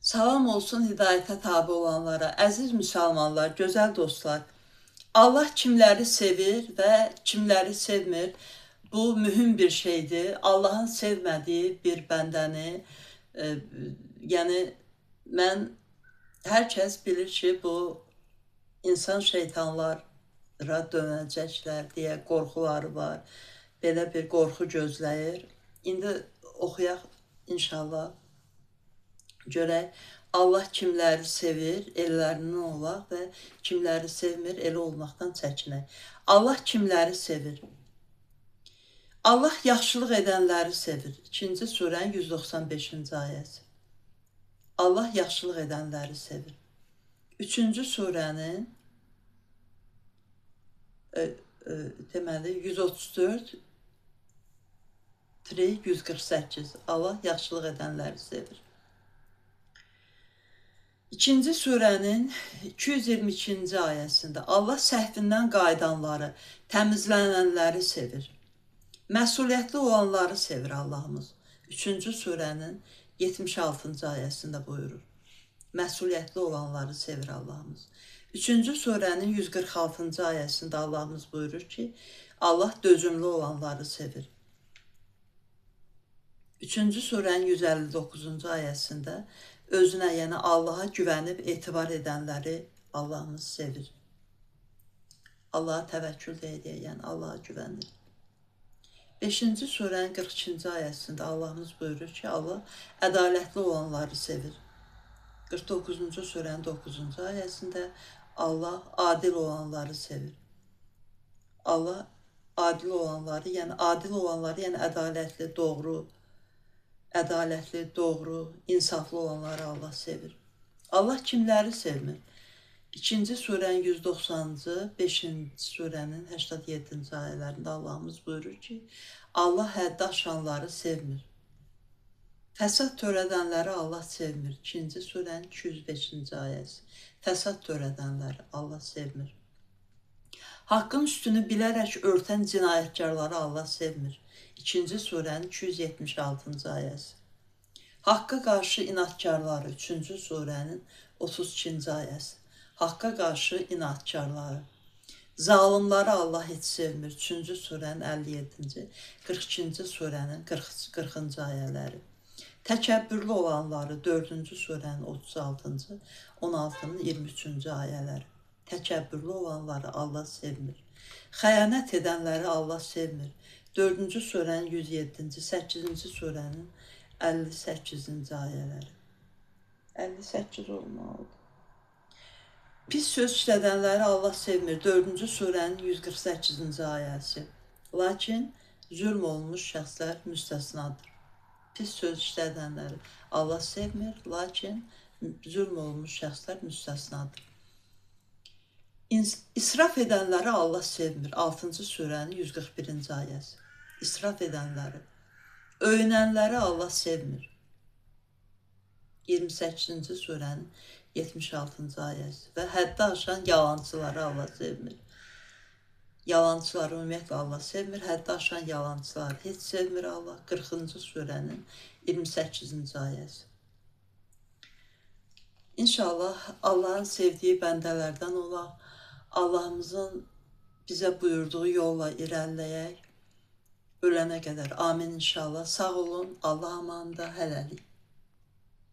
Salam olsun hidayətə tabi olanlara, əziz müsəlmanlar, gözəl dostlar. Allah kimləri sevir və kimləri sevmir, bu mühüm bir şeydir. Allahın sevmədiyi bir bəndəni, yəni mən, hər kəs bilir ki, bu insan şeytanlara dönəcəklər deyə qorxuları var, belə bir qorxu gözləyir. İndi oxuyaq inşallah. Görək, Allah kimləri sevir, ellərindən olaq və kimləri sevmir, elə olmaqdan çəkinək. Allah kimləri sevir? Allah yaxşılıq edənləri sevir. 2-ci surənin 195-ci ayəsi. Allah yaxşılıq edənləri sevir. 3-cü surənin deməli 134 148. Allah yaxşılıq edənləri sevir. 2-ci surənin 222-ci ayəsində Allah səhvindən qayıdanları, təmizlənənləri sevir. Məsuliyyətli olanları sevir Allahımız. 3-cü surənin 76-cı ayəsində buyurur. Məsuliyyətli olanları sevir Allahımız. 3-cü surənin 146-cı ayəsində Allahımız buyurur ki, Allah dözümlü olanları sevir. 3-cü surənin 159-cu ayəsində özünə, yəni Allaha güvənib etibar edənləri Allahımız sevir. Allaha təvəkkül edir, yəni Allaha güvənir. 5-ci surənin 42-ci ayəsində Allahımız buyurur ki, Allah ədalətli olanları sevir. 49-cu surənin 9-cu ayəsində Allah adil olanları sevir. Allah adil olanları, yəni ədalətli, doğru, insaflı olanları Allah sevir. Allah kimləri sevmir? 2-ci surənin 190-cı, 5-ci surənin 87-ci ayələrində Allahımız buyurur ki, Allah həddi aşanları sevmir. Fəsad törədənləri Allah sevmir. 2-ci surənin 205-ci ayəsi. Fəsad törədənləri Allah sevmir. Haqqın üstünü bilərək örtən cinayətkarları Allah sevmir. 2-ci surənin 276-cı ayəsi. Haqqa qarşı inatkarları, 3-cü surənin 32-ci ayəsi. Haqqa qarşı inatkarları. Zalimları Allah heç sevmir, 3-cü surənin 57-ci, 42-ci surənin 40-cı ayələri. Təkəbbürlü olanları, 4-cü surənin 36-cı, 16-nın 23-cü ayələri. Təkəbbürlü olanları Allah sevmir. Xəyanət edənləri Allah sevmir. 4-cü surənin 107-ci, 8-ci surənin 58-ci ayələri. 58 olmalıdır. Pis söz işlədənləri Allah sevmir. 4-cü surənin 148-ci ayəsi. Lakin zülm olunmuş şəxslər müstəsnadır. Pis söz işlədənləri Allah sevmir, lakin zülm olunmuş şəxslər müstəsnadır. İsraf edənləri Allah sevmir. 6-cı surənin 141-ci ayəsi. İsraf edənləri. Öyünənləri Allah sevmir. 28-ci surənin 76-cı ayəsi. Və həddi aşan yalancıları Allah sevmir. Yalancıları ümumiyyətlə Allah sevmir. Həddi aşan yalancıları heç sevmir Allah. 40-cı surənin 28-ci ayəsi. İnşallah Allahın sevdiyi bəndələrdən olaq. Allahımızın bizə buyurduğu yolla irəliləyək. Ölənə qədər. Amin inşallah. Sağ olun. Allah amanında. Hələlik.